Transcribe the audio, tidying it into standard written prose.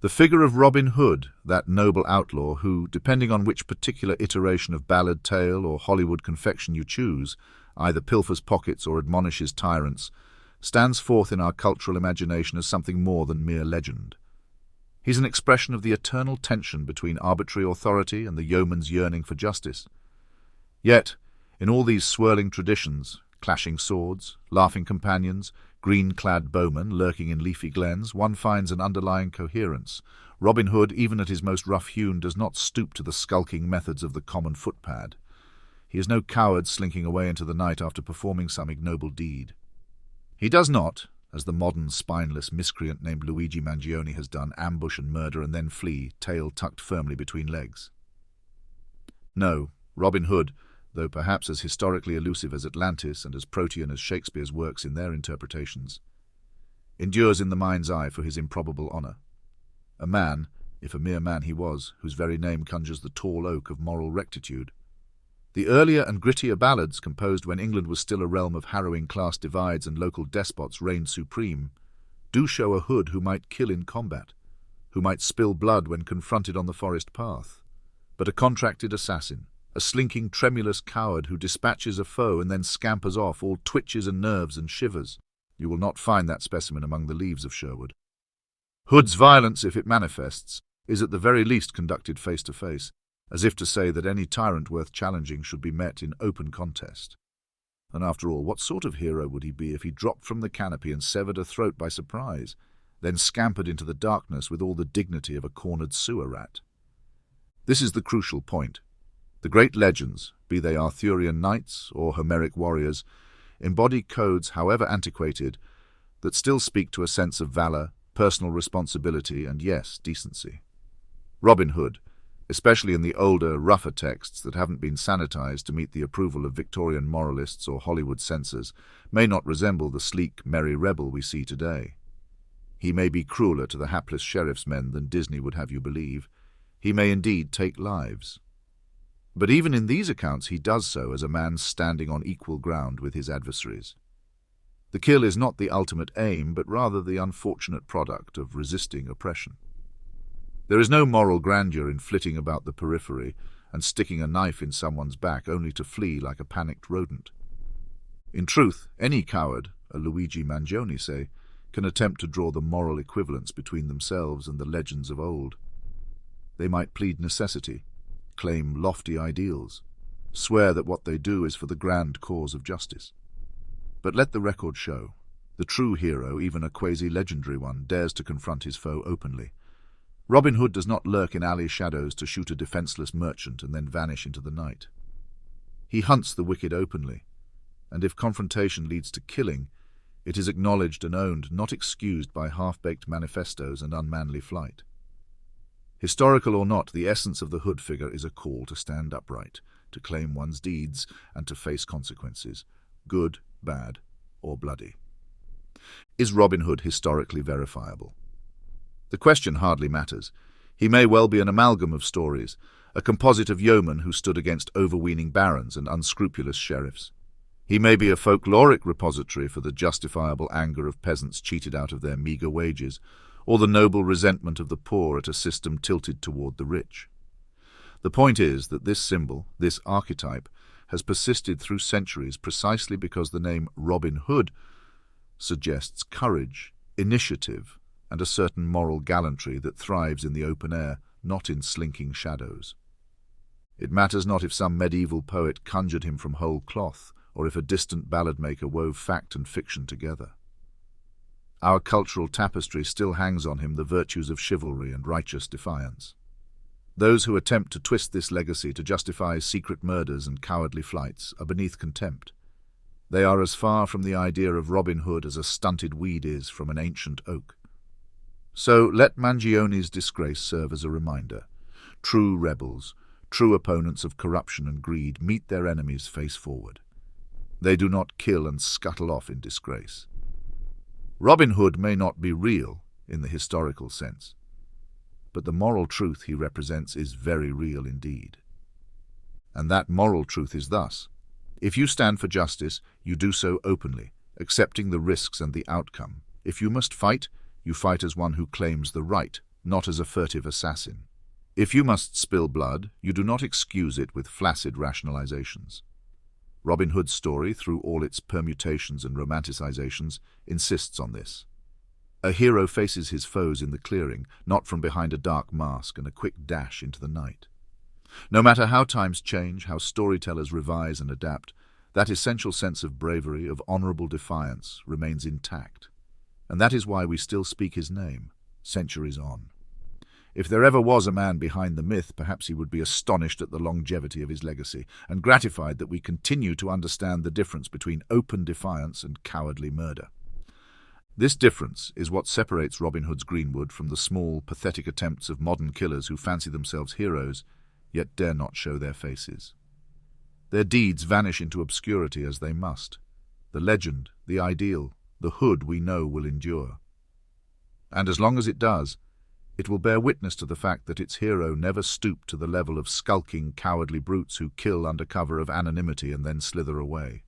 The figure of Robin Hood, that noble outlaw who, depending on which particular iteration of ballad tale or Hollywood confection you choose, either pilfers pockets or admonishes tyrants, stands forth in our cultural imagination as something more than mere legend. He's an expression of the eternal tension between arbitrary authority and the yeoman's yearning for justice. Yet, in all these swirling traditions, clashing swords, laughing companions, green-clad bowmen lurking in leafy glens, one finds an underlying coherence. Robin Hood, even at his most rough-hewn, does not stoop to the skulking methods of the common footpad. He is no coward slinking away into the night after performing some ignoble deed. He does not, as the modern spineless miscreant named Luigi Mangione has done, ambush and murder and then flee, tail tucked firmly between legs. No, Robin Hood, though perhaps as historically elusive as Atlantis and as protean as Shakespeare's works in their interpretations, endures in the mind's eye for his improbable honour. A man, if a mere man he was, whose very name conjures the tall oak of moral rectitude. The earlier and grittier ballads, composed when England was still a realm of harrowing class divides and local despots reigned supreme, do show a Hood who might kill in combat, who might spill blood when confronted on the forest path, but a contracted assassin, a slinking, tremulous coward who dispatches a foe and then scampers off, all twitches and nerves and shivers. You will not find that specimen among the leaves of Sherwood. Hood's violence, if it manifests, is at the very least conducted face to face, as if to say that any tyrant worth challenging should be met in open contest. And after all, what sort of hero would he be if he dropped from the canopy and severed a throat by surprise, then scampered into the darkness with all the dignity of a cornered sewer rat? This is the crucial point. The great legends, be they Arthurian knights or Homeric warriors, embody codes, however antiquated, that still speak to a sense of valour, personal responsibility, and, yes, decency. Robin Hood, especially in the older, rougher texts that haven't been sanitized to meet the approval of Victorian moralists or Hollywood censors, may not resemble the sleek, merry rebel we see today. He may be crueler to the hapless sheriff's men than Disney would have you believe. He may indeed take lives. But even in these accounts he does so as a man standing on equal ground with his adversaries. The kill is not the ultimate aim, but rather the unfortunate product of resisting oppression. There is no moral grandeur in flitting about the periphery and sticking a knife in someone's back only to flee like a panicked rodent. In truth, any coward, a Luigi Mangione say, can attempt to draw the moral equivalence between themselves and the legends of old. They might plead necessity, claim lofty ideals, swear that what they do is for the grand cause of justice. But let the record show, the true hero, even a quasi-legendary one, dares to confront his foe openly. Robin Hood does not lurk in alley shadows to shoot a defenceless merchant and then vanish into the night. He hunts the wicked openly, and if confrontation leads to killing, it is acknowledged and owned, not excused by half-baked manifestos and unmanly flight. Historical or not, the essence of the Hood figure is a call to stand upright, to claim one's deeds, and to face consequences, good, bad, or bloody. Is Robin Hood historically verifiable? The question hardly matters. He may well be an amalgam of stories, a composite of yeomen who stood against overweening barons and unscrupulous sheriffs. He may be a folkloric repository for the justifiable anger of peasants cheated out of their meagre wages, or the noble resentment of the poor at a system tilted toward the rich. The point is that this symbol, this archetype, has persisted through centuries precisely because the name Robin Hood suggests courage, initiative, and a certain moral gallantry that thrives in the open air, not in slinking shadows. It matters not if some medieval poet conjured him from whole cloth, or if a distant ballad-maker wove fact and fiction together. Our cultural tapestry still hangs on him the virtues of chivalry and righteous defiance. Those who attempt to twist this legacy to justify secret murders and cowardly flights are beneath contempt. They are as far from the idea of Robin Hood as a stunted weed is from an ancient oak. So let Mangione's disgrace serve as a reminder. True rebels, true opponents of corruption and greed, meet their enemies face forward. They do not kill and scuttle off in disgrace. Robin Hood may not be real in the historical sense, but the moral truth he represents is very real indeed. And that moral truth is thus: if you stand for justice, you do so openly, accepting the risks and the outcome. If you must fight, you fight as one who claims the right, not as a furtive assassin. If you must spill blood, you do not excuse it with flaccid rationalizations. Robin Hood's story, through all its permutations and romanticizations, insists on this. A hero faces his foes in the clearing, not from behind a dark mask and a quick dash into the night. No matter how times change, how storytellers revise and adapt, that essential sense of bravery, of honorable defiance, remains intact. And that is why we still speak his name, centuries on. If there ever was a man behind the myth, perhaps he would be astonished at the longevity of his legacy, and gratified that we continue to understand the difference between open defiance and cowardly murder. This difference is what separates Robin Hood's Greenwood from the small, pathetic attempts of modern killers who fancy themselves heroes, yet dare not show their faces. Their deeds vanish into obscurity as they must. The legend, the ideal, the Hood we know will endure. And as long as it does, it will bear witness to the fact that its hero never stooped to the level of skulking, cowardly brutes who kill under cover of anonymity and then slither away.